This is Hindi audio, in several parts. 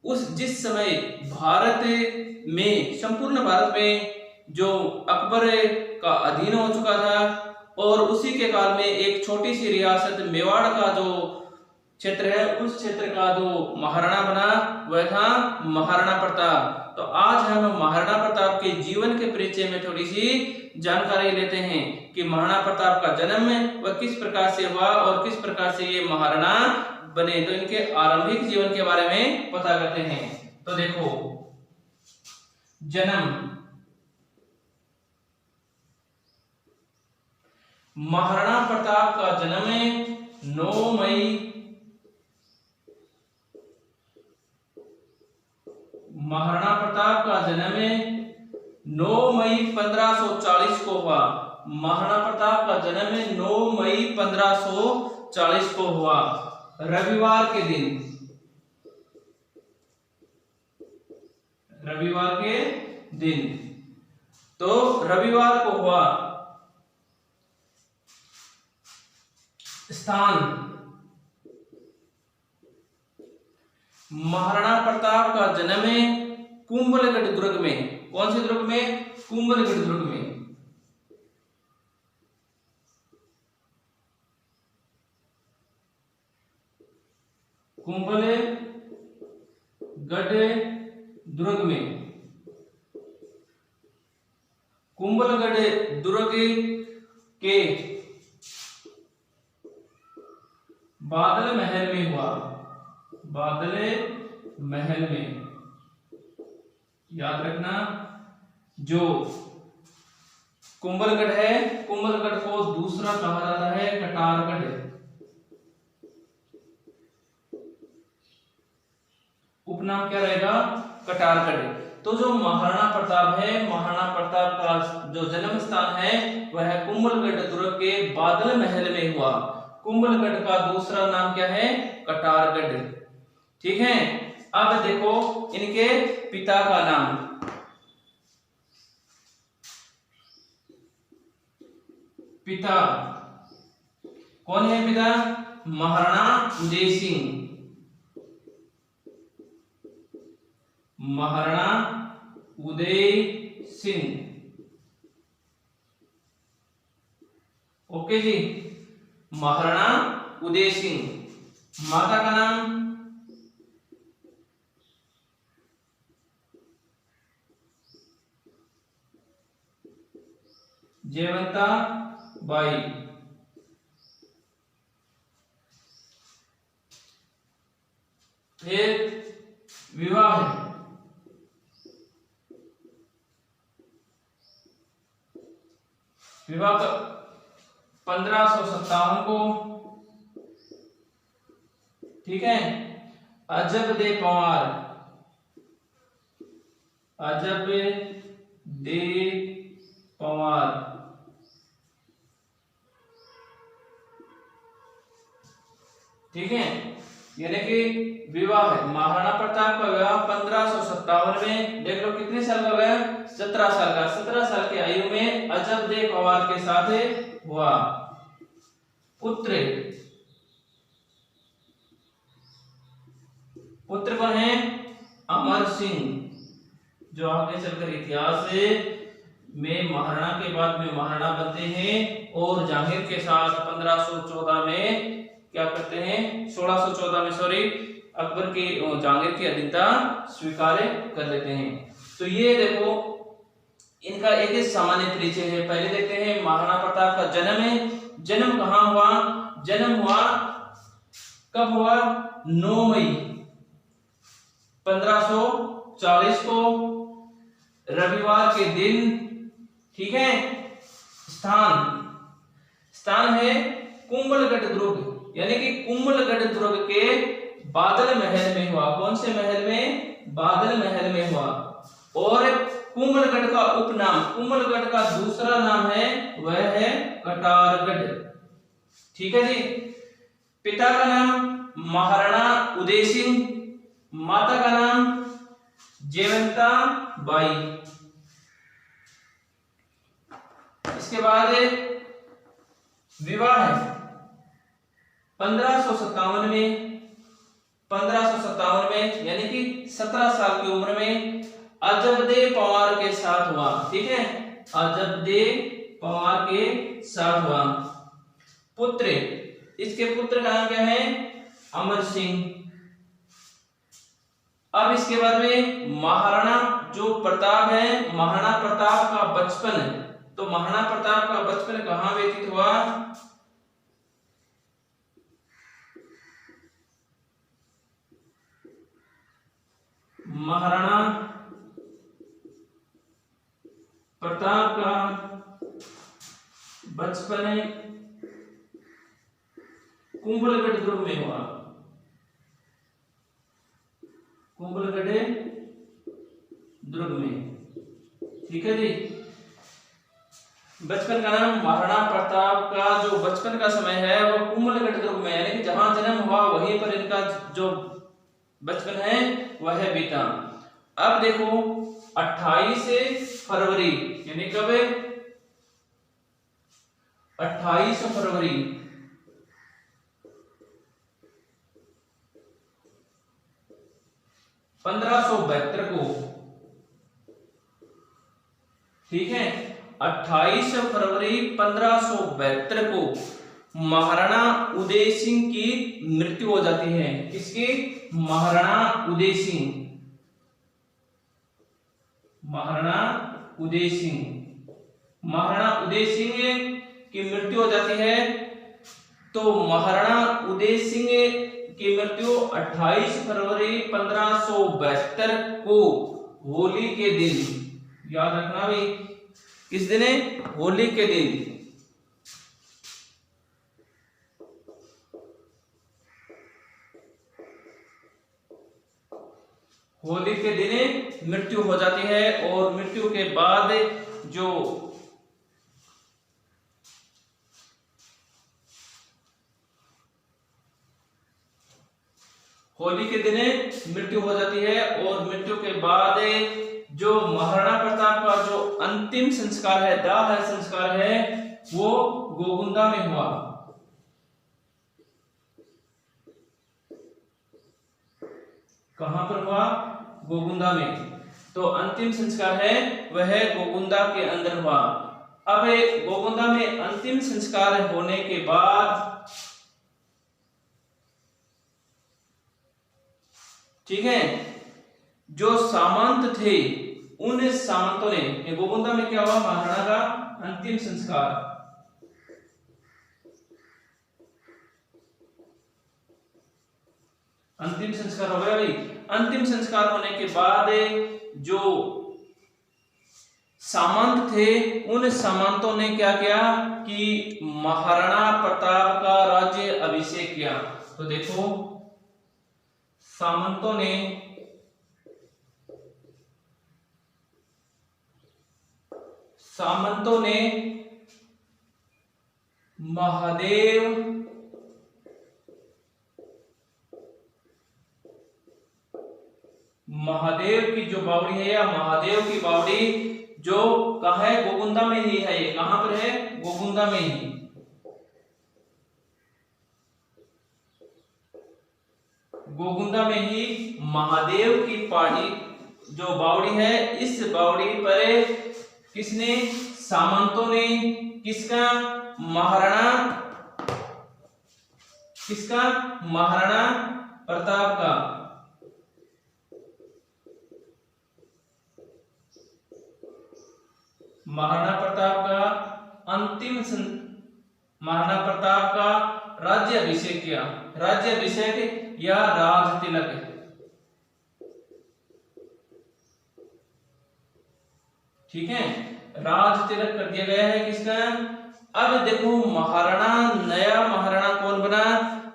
उस जिस समय भारत में, संपूर्ण भारत में जो अकबर का अधीन हो चुका था, और उसी के काल में एक छोटी सी रियासत मेवाड़ का जो क्षेत्र है, उस क्षेत्र का जो महाराणा बना वह था महाराणा प्रताप। तो आज हम महाराणा प्रताप के जीवन के परिचय में थोड़ी सी जानकारी लेते हैं कि महाराणा प्रताप का जन्म वह किस प्रकार से हुआ और किस प्रकार से ये महाराणा बने। तो इनके आरंभिक जीवन के बारे में पता करते हैं। तो देखो, जन्म, महाराणा प्रताप का जन्म 9 मई, महाराणा प्रताप का जन्म 9 मई 1540 को हुआ। महाराणा प्रताप का जन्म 9 मई 1540 को हुआ, रविवार के दिन, रविवार के दिन। तो रविवार को हुआ। स्थान, महाराणा प्रताप का जन्म कुंभलगढ़ दुर्ग में। कौन से दुर्ग में? कुंभलगढ़ दुर्ग में। कुंभलगढ़ दुर्ग में। कुंभलगढ़ दुर्ग के बादल महल में हुआ। बादल महल में, याद रखना, जो कुंभलगढ़ है, कुंभलगढ़ को दूसरा कहा जाता है कटारगढ़। उपनाम क्या रहेगा? कटारगढ़। तो जो महाराणा प्रताप है, महाराणा प्रताप का जो जन्म स्थान है वह कुंभलगढ़ दुर्ग के बादल महल में हुआ। कुंभलगढ़ का दूसरा नाम क्या है? कटारगढ़। ठीक है। अब देखो इनके पिता का नाम। पिता कौन है? पिता महाराणा उदय सिंह। महाराणा उदय सिंह। ओके जी, महाराणा उदय सिंह। माता का नाम जयवंता बाई। फिर विवाह है। विवाह 1557 को। ठीक है। अजब दे पंवार, अजब दे पंवार। ठीक है, यानी कि विवाह है। महाराणा प्रताप का विवाह 1557 में, देख लो कितने साल का गया? 17 साल का। 17 साल की आयु में अजब दे पंवार के साथ हुआ। पुत्र, पुत्र कौन है? अमर सिंह, जो आगे चलकर इतिहास में महाराणा के बाद में महाराणा बनते हैं और जहांगीर के साथ 1514 में क्या करते हैं? 1614 में सॉरी, अकबर की जहांगीर की अधीनता स्वीकार कर लेते हैं। तो ये देखो इनका एक सामान्य परिचय है। पहले देखते हैं महाराणा प्रताप का जन्म है। जन्म कहाँ हुआ? जन्म हुआ, कब हुआ? 9 मई 1540 को, रविवार के दिन। ठीक है। स्थान, स्थान है कुंभलगढ़ दुर्ग, यानी कि कुंभलगढ़ दुर्ग के बादल महल में हुआ। कौन से महल में? बादल महल में हुआ। और कुंभलगढ़ का उपनाम, कुंभलगढ़ का दूसरा नाम है वह है कटारगढ़। ठीक है जी। पिता का नाम महाराणा उदय सिंह, माता का नाम जयवंता बाई। इसके बाद विवाह है 1557 में। 1557 में, यानी कि 17 साल की उम्र में अजबदे पंवार के साथ हुआ। ठीक है, अजबदे पंवार के साथ हुआ। पुत्र, इसके पुत्र का नाम क्या है? अमर सिंह। अब इसके बाद में महाराणा जो प्रताप है, महाराणा प्रताप का बचपन, तो महाराणा प्रताप का बचपन कहां व्यतीत हुआ? महाराणा प्रताप का बचपन कुंभलगढ़ दुर्ग में हुआ। कुंभलगढ़ दुर्ग में। ठीक है जी। बचपन का नाम, महाराणा प्रताप का जो बचपन का समय है वो कुंभलगढ़ दुर्ग में, यानी कि जहां जन्म हुआ वहीं पर इनका जो बचपन है वह बीता। अब देखो 28 फरवरी, यानी कब? 28 फरवरी 1572 को, ठीक है, 28 फरवरी 1572 को महाराणा उदय सिंह की मृत्यु हो जाती है। किसकी? महाराणा उदय सिंह। महाराणा उदय सिंह, महाराणा उदय सिंह की मृत्यु हो जाती है। तो महाराणा उदय सिंह की मृत्यु 28 फरवरी 1572 को होली के दिन, याद रखना भी, किस दिन है? होली के दिन। होली के दिन मृत्यु हो जाती है। और मृत्यु के बाद जो होली के दिन मृत्यु हो जाती है, और मृत्यु के बाद जो महाराणा प्रताप का जो अंतिम संस्कार है, दाह संस्कार है, वो गोगुंदा में हुआ। कहां पर हुआ? गोगुंदा में। तो अंतिम संस्कार है वह गोगुंदा के अंदर हुआ। अब गोगुंदा में अंतिम संस्कार होने के बाद, ठीक है, जो सामंत थे उन सामंतों ने, गोगुंदा में क्या हुआ? महाराणा का अंतिम संस्कार। अंतिम संस्कार हो गया भाई। अंतिम संस्कार होने के बाद जो सामंत थे उन सामंतों ने क्या किया कि महाराणा प्रताप का राज्य अभिषेक किया। तो देखो सामंतों ने महादेव की जो बावड़ी है, या महादेव की बावड़ी जो कहाँ है? गोगुंदा में ही है। ये कहां पर है? गोगुंदा में ही। गोगुंदा में ही महादेव की पहाड़ी जो बावड़ी है, इस बावड़ी पर किसने? सामंतों ने। किसका? महाराणा प्रताप का। महाराणा प्रताप का राज्य अभिषेक किया। राज्य अभिषेक या राज तिलक, ठीक है, राज तिलक कर दिया गया है। किसका? अब देखो नया महाराणा कौन बना?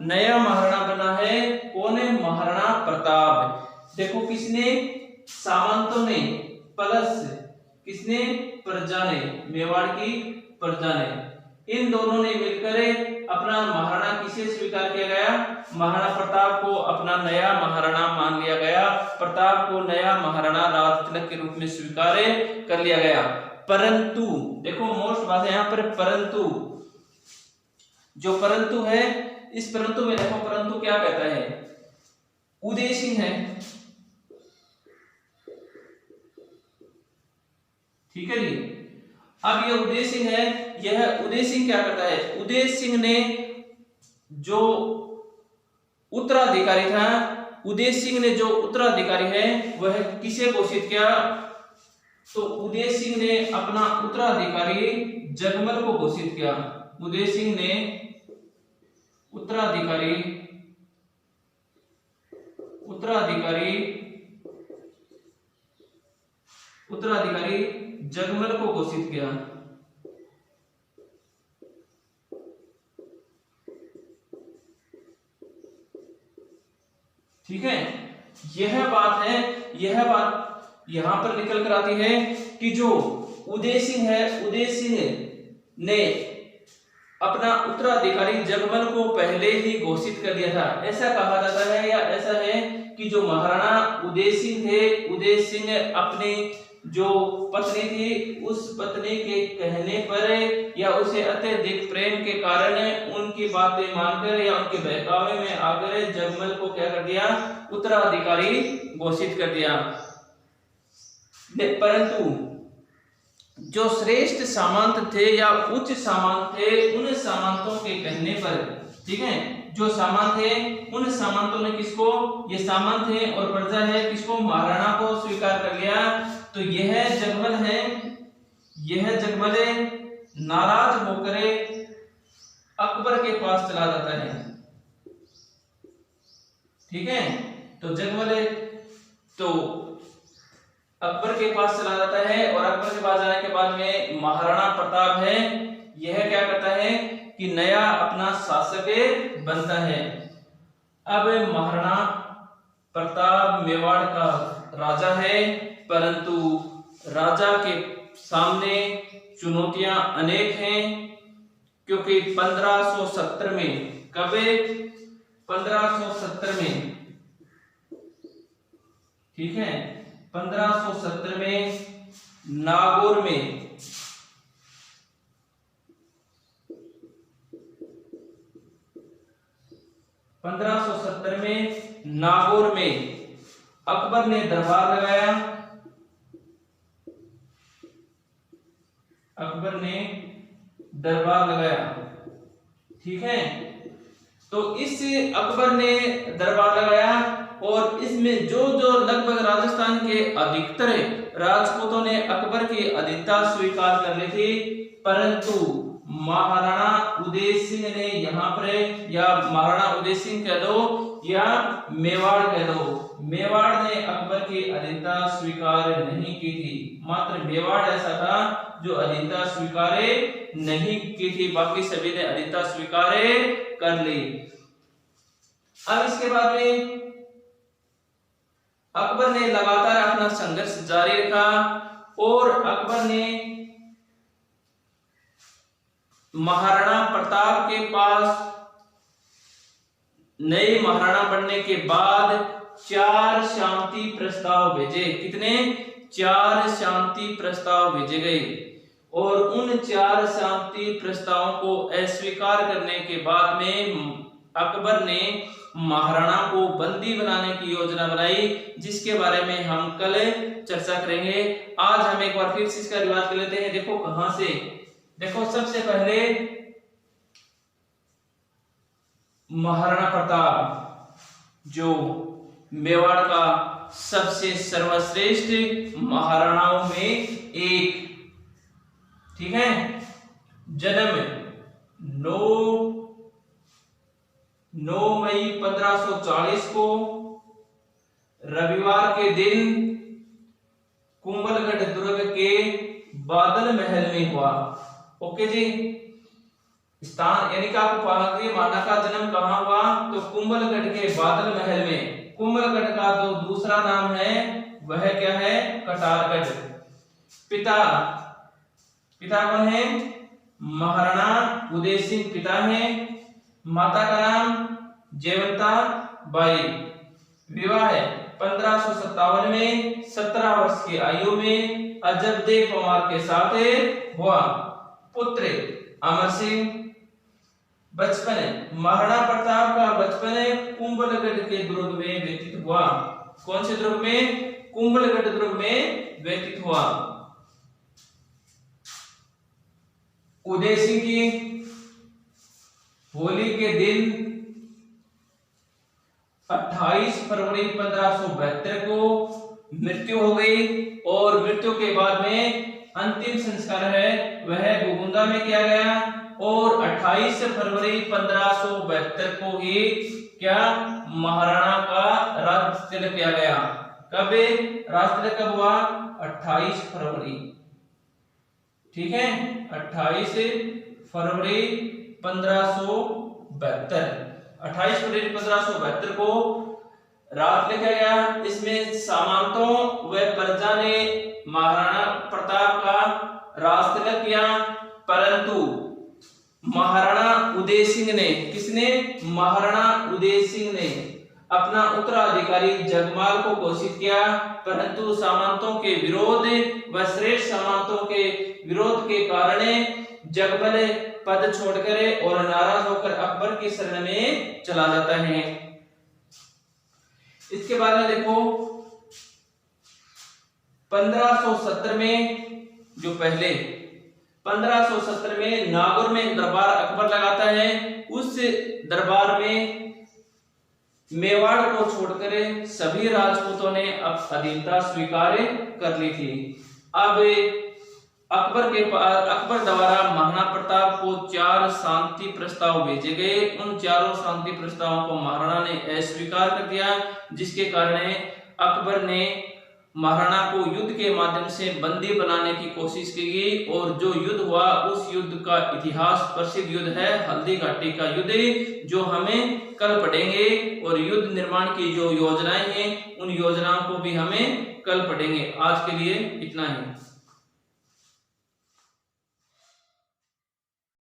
नया महाराणा बना है कौन है? महाराणा प्रताप। देखो किसने? सामंतों ने प्लस किसने? प्रजा ने, मेवाड़ की प्रजा ने। इन दोनों ने मिलकर अपना महाराणा किसे स्वीकार किया गया? महाराणा प्रताप को अपना नया महाराणा मान लिया गया। प्रताप को नया महाराणा राज तिलक के रूप में स्वीकार कर लिया गया। परंतु देखो मोस्ट बात है यहाँ पर, परंतु जो परंतु है, इस परंतु में देखो परंतु क्या कहता है? उदय सिंह है, ठीक है जी। अब ये उदय सिंह है, यह उदय सिंह क्या करता है, उदय सिंह ने जो उत्तराधिकारी था, उदय सिंह ने जो उत्तराधिकारी है वह किसे घोषित किया, तो उदय सिंह ने अपना उत्तराधिकारी जगमल को घोषित किया। उदय सिंह ने उत्तराधिकारी जगमल को घोषित किया। ठीक है, यह बात यहां पर निकल कर आती है कि जो उदय सिंह है, उदय सिंह ने अपना उत्तराधिकारी जगमल को पहले ही घोषित कर दिया था, ऐसा कहा जाता है। या ऐसा है कि जो महाराणा उदय सिंह थे, उदय सिंह अपनी जो पत्नी थी, उस पत्नी के कहने पर या उसे अत्यधिक प्रेम के कारण उनकी बातें मानकर या उनके बहकावे में आकर जगमल को क्या कर दिया, उत्तराधिकारी घोषित कर दिया। परंतु जो श्रेष्ठ सामंत थे या उच्च सामंत थे, उन सामंतों के कहने पर, ठीक है, जो सामंत थे उन सामंतों ने किसको, ये सामंत है और प्रजा है, किसको, महाराणा को स्वीकार कर लिया। तो यह जगमल नाराज होकर अकबर के पास चला जाता है। ठीक है, तो जगमल तो अकबर के पास चला जाता है और अकबर के पास जाने के बाद में महाराणा प्रताप है, यह क्या करता है कि नया अपना शासक बनता है। अब महाराणा प्रताप मेवाड़ का राजा है, परंतु राजा के सामने चुनौतियां अनेक हैं, क्योंकि 1570 में, कब, 1570 में, ठीक है, 1570 में नागौर में नागौर में अकबर ने दरबार लगाया। ठीक है, तो इस अकबर ने दरबार लगाया और इसमें जो लगभग राजस्थान के अधिकतर राजपूतों ने अकबर की अधीनता स्वीकार कर ली थी, परंतु महाराणा उदय सिंह ने यहाँ पर, या महाराणा उदय सिंह कह दो या मेवाड़ कह दो, मेवाड़ ने अकबर की अधीनता स्वीकार नहीं की थी। मात्र मेवाड़ ऐसा था जो अधीनता स्वीकार नहीं की थी, बाकी सभी ने अधीनता स्वीकार कर ली। अब इसके बाद में अकबर ने लगातार अपना संघर्ष जारी रखा और अकबर ने महाराणा प्रताप के पास नए महाराणा बनने के बाद 4 शांति प्रस्ताव भेजे। कितने? 4 शांति प्रस्ताव भेजे गए और उन 4 शांति प्रस्तावों को अस्वीकार करने के बाद में अकबर ने महाराणा को बंदी बनाने की योजना बनाई, जिसके बारे में हम कल चर्चा करेंगे। आज हम एक बार फिर से इसका रिवाज कर लेते हैं। देखो कहां से, देखो सबसे पहले महाराणा प्रताप जो मेवाड़ का सबसे सर्वश्रेष्ठ महाराणाओं में एक, ठीक है, जन्म 9 मई 1540 को रविवार के दिन कुंभलगढ़ दुर्ग के बादल महल में हुआ। ओके जी, स्थान यानी कि आपको माना का जन्म कहां हुआ, तो कुंभलगढ़ के बादल महल में। कुंभलगढ़ का जो दूसरा नाम है वह क्या है? कटारगढ़। पिता कौन है? महाराणा उदय सिंह पिता है। माता का नाम जयवंता बाई। विवाह 1557 में 17 वर्ष की आयु में अजबदेव पवार के साथ हुआ। पुत्र अमर सिंह, बचपन महाराणा प्रताप का बचपन कुंभलगढ़ के दुर्ग में व्यतीत हुआ। कौन से दुर्ग में? कुंभलगढ़ दुर्ग में व्यतीत हुआ। उदय सिंह की होली के दिन 28 फरवरी 1572 को मृत्यु हो गई और मृत्यु के बाद में अंतिम संस्कार है वह गोगुंदा में किया गया और 28 फरवरी 1572 को ही क्या महाराणा का राज तिलक किया गया। कब राज तिलक कब हुआ? 28 फरवरी। ठीक है, 28 फरवरी 1572। 28 फरवरी 1572 को रात लिखा गया। इसमें सामंतों व प्रजा ने महाराणा प्रताप का राज तिलक किया, परंतु महाराणा उदय सिंह ने, किसने? महाराणा उदय सिंह ने अपना उत्तराधिकारी जगमाल को घोषित किया, परंतु सामंतों के विरोध व श्रेष्ठ सामंतों के विरोध के कारण जगमल पद छोड़कर और नाराज होकर अकबर की शरण में चला जाता है। इसके बाद में देखो 1570 में, जो पहले 1570 में नागौर में एक दरबार अकबर लगाता है। उस दरबार में मेवाड़ को छोड़कर सभी राजपूतों ने अब अधीनता स्वीकार कर ली थी। अब अकबर द्वारा महाराणा प्रताप को 4 शांति प्रस्ताव भेजे गए। उन चारों शांति प्रस्तावों को महाराणा ने अस्वीकार कर दिया, जिसके कारण अकबर ने महाराणा को युद्ध के माध्यम से बंदी बनाने की कोशिश की गई और जो युद्ध हुआ उस युद्ध का इतिहास प्रसिद्ध युद्ध है हल्दी घाटी का युद्ध, जो हमें कल पढ़ेंगे। और युद्ध निर्माण की जो योजनाएं हैं उन योजनाओं को भी हमें कल पढ़ेंगे। आज के लिए इतना ही।